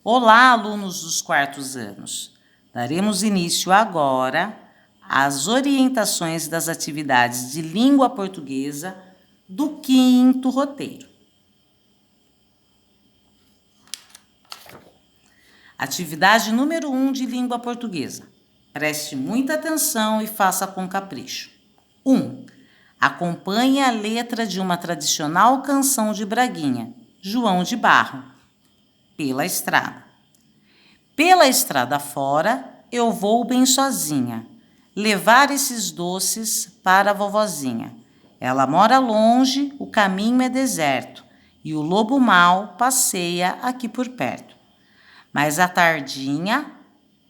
Olá, alunos dos quartos anos. Daremos início agora às orientações das atividades de língua portuguesa do quinto roteiro. Atividade número 1 de língua portuguesa. Preste muita atenção e faça com capricho. 1. Acompanhe a letra de uma tradicional canção de Braguinha, João de Barro. Pela estrada. Pela estrada fora, eu vou bem sozinha, levar esses doces para a vovozinha. Ela mora longe, o caminho é deserto, e o lobo mau passeia aqui por perto. Mas à tardinha,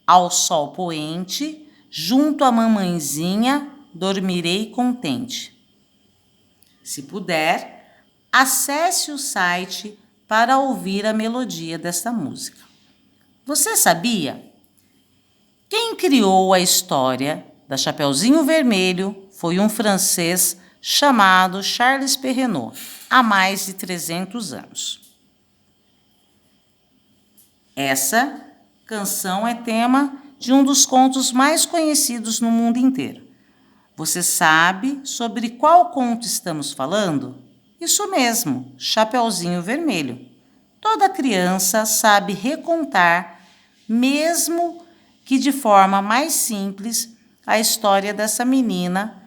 ao sol poente, junto à mamãezinha, dormirei contente. Se puder, acesse o site para ouvir a melodia desta música. Você sabia? Quem criou a história da Chapeuzinho Vermelho foi um francês chamado Charles Perrault, há mais de 300 anos. Essa canção é tema de um dos contos mais conhecidos no mundo inteiro. Você sabe sobre qual conto estamos falando? Isso mesmo, Chapeuzinho Vermelho. Toda criança sabe recontar, mesmo que de forma mais simples, a história dessa menina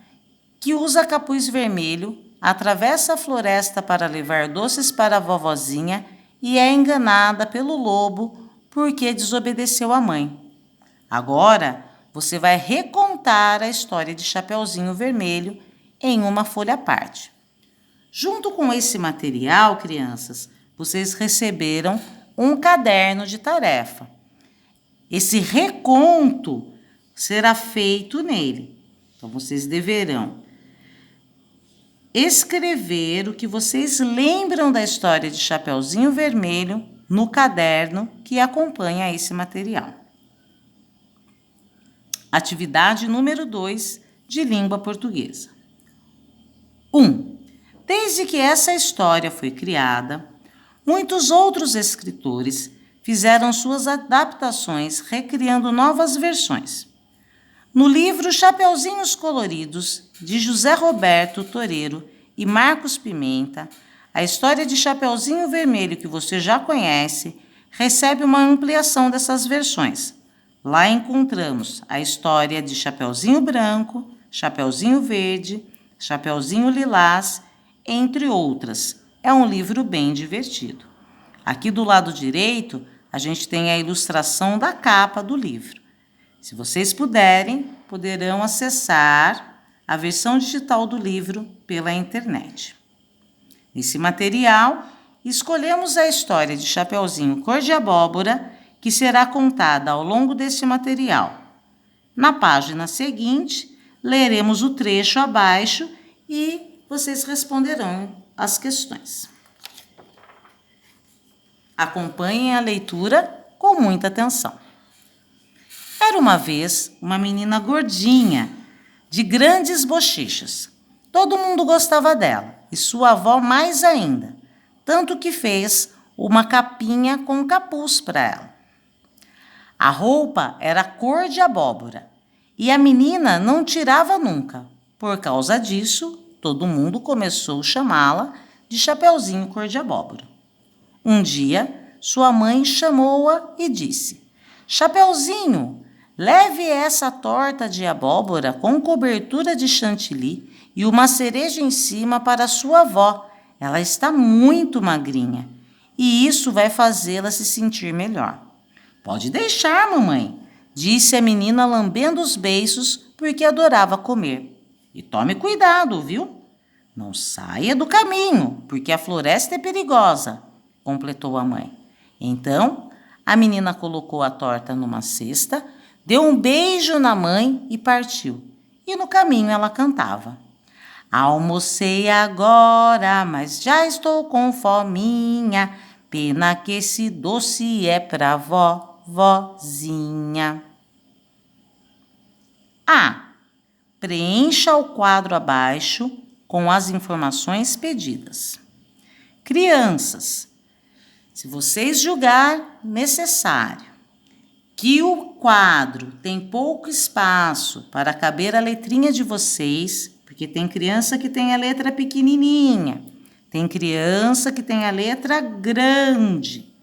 que usa capuz vermelho, atravessa a floresta para levar doces para a vovozinha e é enganada pelo lobo porque desobedeceu à mãe. Agora, você vai recontar a história de Chapeuzinho Vermelho em uma folha à parte. Junto com esse material, crianças, vocês receberam um caderno de tarefa. Esse reconto será feito nele. Então, vocês deverão escrever o que vocês lembram da história de Chapeuzinho Vermelho no caderno que acompanha esse material. Atividade número 2 de língua portuguesa. 1. Desde que essa história foi criada, muitos outros escritores fizeram suas adaptações, recriando novas versões. No livro Chapeuzinhos Coloridos, de José Roberto Toreiro e Marcos Pimenta, a história de Chapeuzinho Vermelho, que você já conhece, recebe uma ampliação dessas versões. Lá encontramos a história de Chapeuzinho Branco, Chapeuzinho Verde, Chapeuzinho Lilás, entre outras. É um livro bem divertido. Aqui do lado direito, a gente tem a ilustração da capa do livro. Se vocês puderem, poderão acessar a versão digital do livro pela internet. Nesse material, escolhemos a história de Chapeuzinho Cor de Abóbora, que será contada ao longo deste material. Na página seguinte, leremos o trecho abaixo e vocês responderão as questões. Acompanhem a leitura com muita atenção. Era uma vez uma menina gordinha, de grandes bochechas. Todo mundo gostava dela, e sua avó mais ainda, tanto que fez uma capinha com capuz para ela. A roupa era cor de abóbora, e a menina não tirava nunca. Por causa disso, todo mundo começou a chamá-la de Chapeuzinho Cor de Abóbora. Um dia, sua mãe chamou-a e disse: Chapeuzinho, leve essa torta de abóbora com cobertura de chantilly e uma cereja em cima para sua avó. Ela está muito magrinha e isso vai fazê-la se sentir melhor. Pode deixar, mamãe, disse a menina lambendo os beiços porque adorava comer. E tome cuidado, viu? Não saia do caminho, porque a floresta é perigosa, completou a mãe. Então, a menina colocou a torta numa cesta, deu um beijo na mãe e partiu. E no caminho ela cantava: Almocei agora, mas já estou com fominha. Pena que esse doce é pra vovozinha. A. Preencha o quadro abaixo com as informações pedidas. Crianças, Se vocês julgarem necessário que o quadro tem pouco espaço para caber a letrinha de vocês, porque tem criança que tem a letra pequenininha, tem criança que tem a letra grande.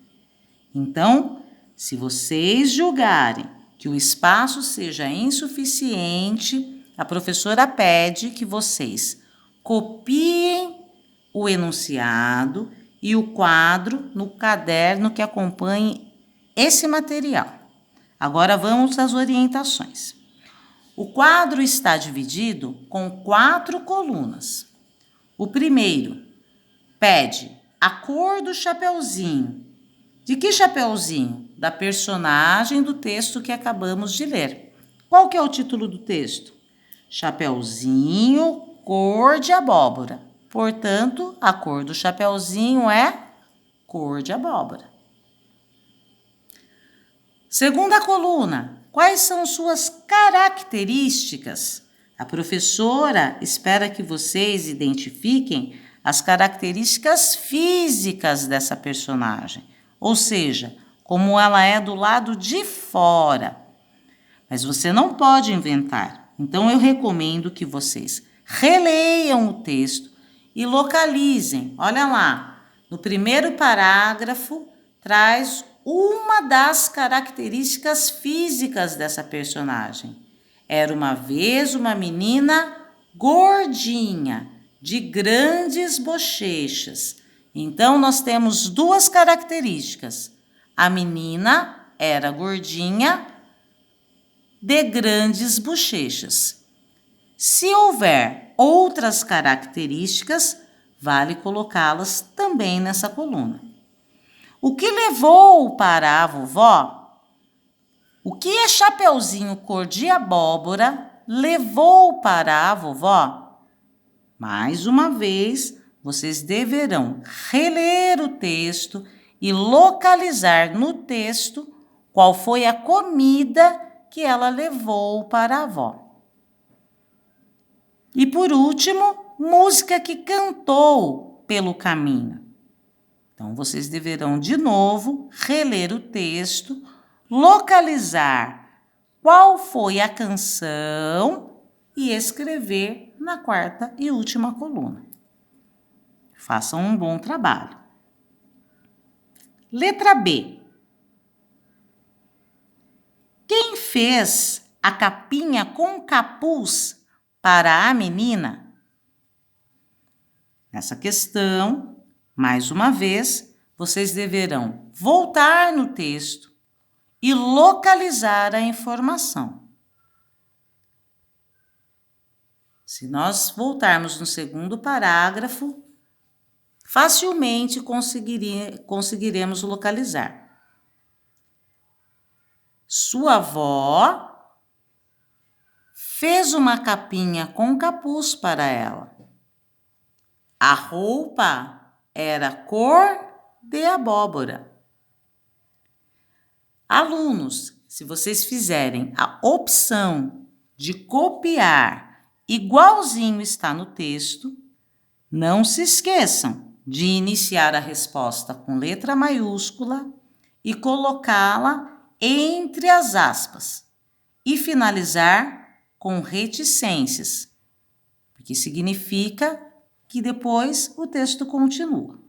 Então, se vocês julgarem que o espaço seja insuficiente, a professora pede que vocês copiem o enunciado e o quadro no caderno que acompanhe esse material. Agora vamos às orientações. O quadro está dividido com 4 colunas. O primeiro pede a cor do chapeuzinho. De que chapeuzinho? Da personagem do texto que acabamos de ler. Qual que é o título do texto? Chapeuzinho, cor de abóbora. Portanto, a cor do chapeuzinho é cor de abóbora. Segunda coluna, quais são suas características? A professora espera que vocês identifiquem as características físicas dessa personagem, ou seja, como ela é do lado de fora. Mas você não pode inventar, então eu recomendo que vocês releiam o texto e localizem. Olha lá, no primeiro parágrafo traz uma das características físicas dessa personagem. Era uma vez uma menina gordinha, de grandes bochechas. Então, nós temos 2 características. A menina era gordinha, de grandes bochechas. Se houver outras características, vale colocá-las também nessa coluna. O que levou para a vovó? O que é chapeuzinho cor de abóbora levou para a vovó? Mais uma vez, vocês deverão reler o texto e localizar no texto qual foi a comida que ela levou para a avó. E por último, música que cantou pelo caminho. Então, vocês deverão de novo reler o texto, localizar qual foi a canção e escrever na 4ª e última coluna. Façam um bom trabalho. Letra B. Quem fez a capinha com capuz para a menina? Nessa questão, mais uma vez, vocês deverão voltar no texto e localizar a informação. Se nós voltarmos no segundo parágrafo, facilmente conseguiremos localizar. Sua avó fez uma capinha com capuz para ela. A roupa era cor de abóbora. Alunos, se vocês fizerem a opção de copiar igualzinho está no texto, não se esqueçam de iniciar a resposta com letra maiúscula e colocá-la entre as aspas e finalizar com reticências, porque significa que depois o texto continua.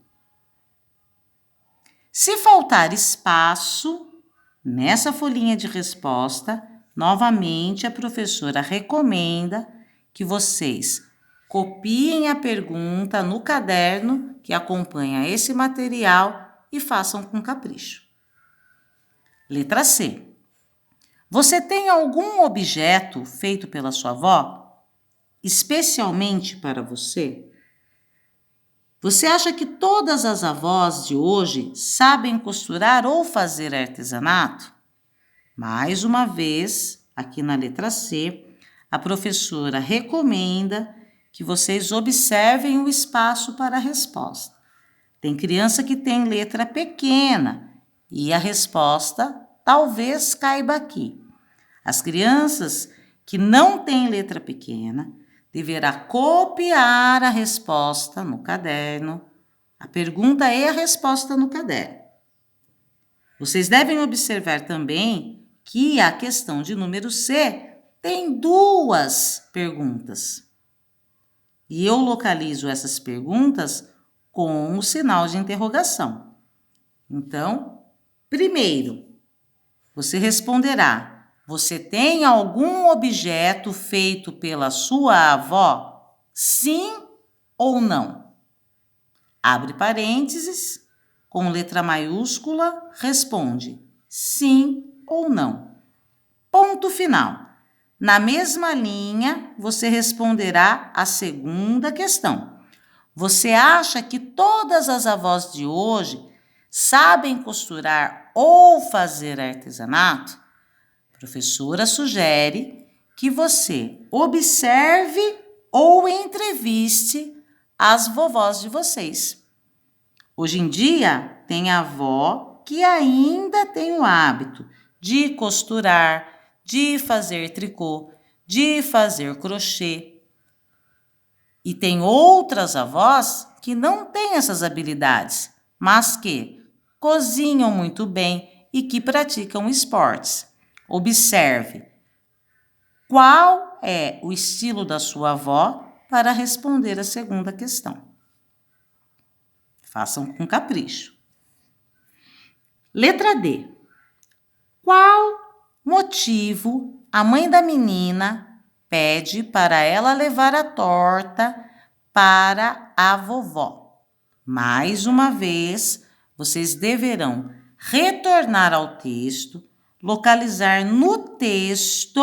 Se faltar espaço nessa folhinha de resposta, novamente a professora recomenda que vocês copiem a pergunta no caderno que acompanha esse material e façam com capricho. Letra C. Você tem algum objeto feito pela sua avó, especialmente para você? Você acha que todas as avós de hoje sabem costurar ou fazer artesanato? Mais uma vez, aqui na letra C, a professora recomenda que vocês observem o espaço para a resposta. Tem criança que tem letra pequena e a resposta talvez caiba aqui. As crianças que não têm letra pequena deverá copiar a resposta no caderno, a pergunta e a resposta no caderno. Vocês devem observar também que a questão de número C tem 2 perguntas. E eu localizo essas perguntas com o sinal de interrogação. Então, primeiro, você responderá: você tem algum objeto feito pela sua avó? Sim ou não? Abre parênteses, com letra maiúscula, responde sim ou não. Ponto final. Na mesma linha, você responderá a segunda questão. Você acha que todas as avós de hoje sabem costurar ou fazer artesanato? A professora sugere que você observe ou entreviste as vovós de vocês. Hoje em dia, tem avó que ainda tem o hábito de costurar, de fazer tricô, de fazer crochê. E tem outras avós que não têm essas habilidades, mas que cozinham muito bem e que praticam esportes. Observe qual é o estilo da sua avó para responder a segunda questão. Façam com capricho. Letra D. Qual motivo a mãe da menina pede para ela levar a torta para a vovó? Mais uma vez, vocês deverão retornar ao texto, localizar no texto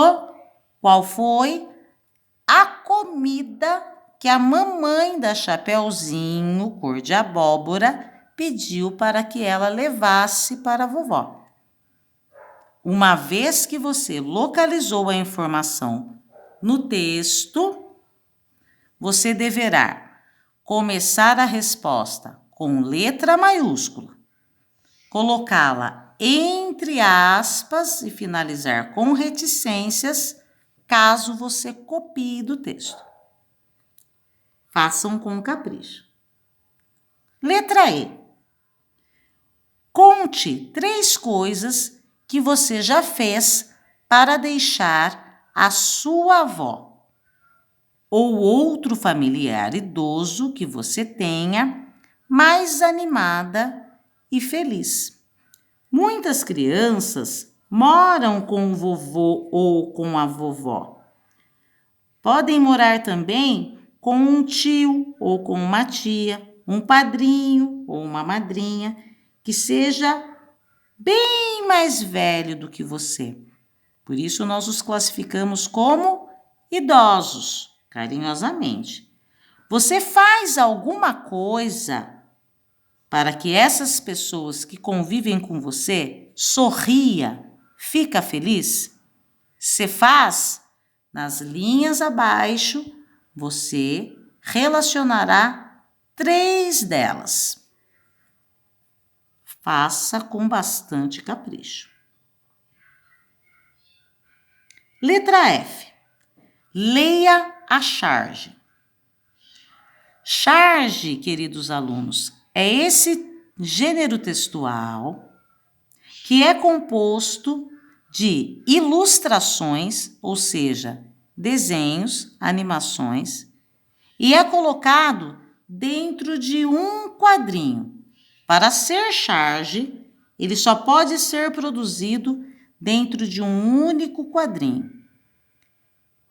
qual foi a comida que a mamãe da Chapeuzinho, cor de abóbora, pediu para que ela levasse para a vovó. Uma vez que você localizou a informação no texto, você deverá começar a resposta com letra maiúscula, colocá-la entre aspas e finalizar com reticências, caso você copie do texto. Façam com capricho. Letra E. Conte 3 coisas que você já fez para deixar a sua avó ou outro familiar idoso que você tenha mais animada e feliz. Muitas crianças moram com o vovô ou com a vovó. Podem morar também com um tio ou com uma tia, um padrinho ou uma madrinha que seja bem mais velho do que você. Por isso, nós os classificamos como idosos, carinhosamente. Você faz alguma coisa para que essas pessoas que convivem com você sorria, fica feliz? Se faz, nas linhas abaixo, você relacionará 3 delas. Faça com bastante capricho. Letra F. Leia a charge. Charge, queridos alunos, é esse gênero textual que é composto de ilustrações, ou seja, desenhos, animações, e é colocado dentro de um quadrinho. Para ser charge, ele só pode ser produzido dentro de um único quadrinho.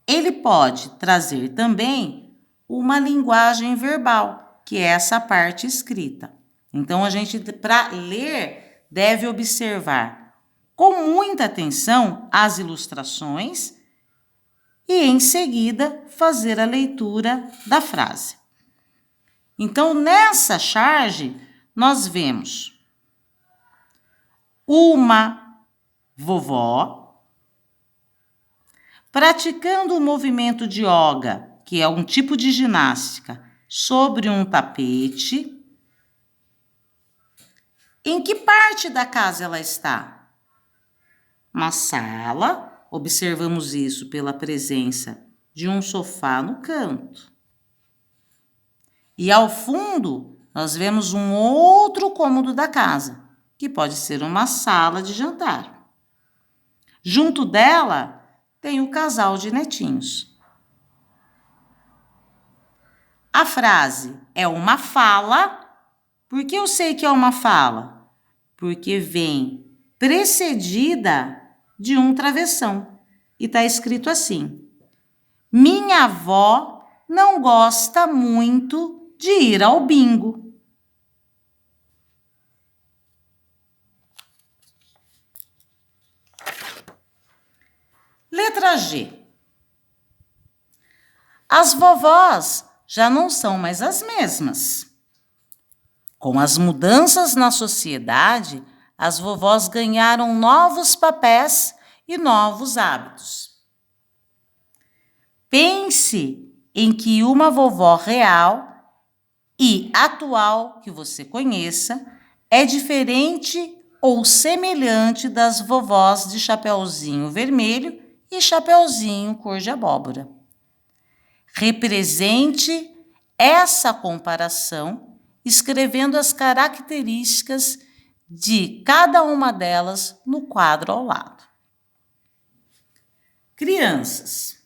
Ele pode trazer também uma linguagem verbal, que é essa parte escrita. Então, a gente, para ler, deve observar com muita atenção as ilustrações e, em seguida, fazer a leitura da frase. Então, nessa charge, nós vemos uma vovó praticando o movimento de yoga, que é um tipo de ginástica, sobre um tapete. Em que parte da casa ela está? Na sala, observamos isso pela presença de um sofá no canto. E ao fundo, nós vemos um outro cômodo da casa, que pode ser uma sala de jantar. Junto dela tem o casal de netinhos. A frase é uma fala. Por que eu sei que é uma fala? Porque vem precedida de um travessão. E está escrito assim: minha avó não gosta muito de ir ao bingo. Letra G. As vovós já não são mais as mesmas. Com as mudanças na sociedade, as vovós ganharam novos papéis e novos hábitos. Pense em que uma vovó real e atual que você conheça é diferente ou semelhante das vovós de chapeuzinho vermelho e chapeuzinho cor de abóbora. Represente essa comparação escrevendo as características de cada uma delas no quadro ao lado. Crianças,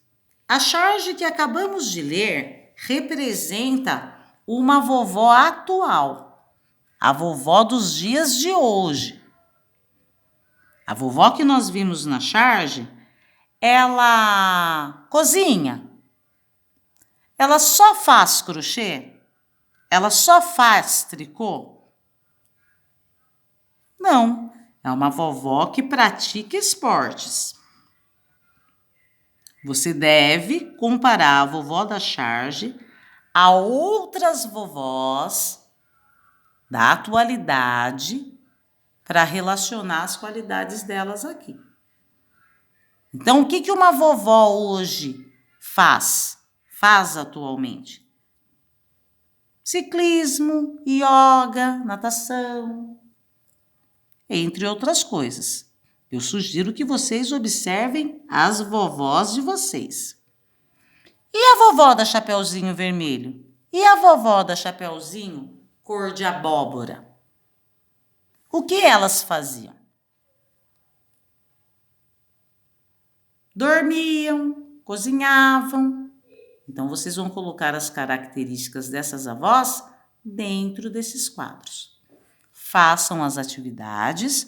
a charge que acabamos de ler representa uma vovó atual, a vovó dos dias de hoje. A vovó que nós vimos na charge, ela cozinha. Ela só faz crochê? Ela só faz tricô? Não, é uma vovó que pratica esportes. Você deve comparar a vovó da charge a outras vovós da atualidade para relacionar as qualidades delas aqui. Então, o que uma vovó hoje faz atualmente? Ciclismo, yoga, natação, entre outras coisas. Eu sugiro que vocês observem as vovós de vocês. E a vovó da Chapeuzinho Vermelho? E a vovó da Chapeuzinho cor de abóbora? O que elas faziam? Dormiam, cozinhavam. Então, vocês vão colocar as características dessas avós dentro desses quadros. Façam as atividades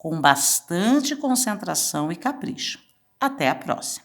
com bastante concentração e capricho. Até a próxima!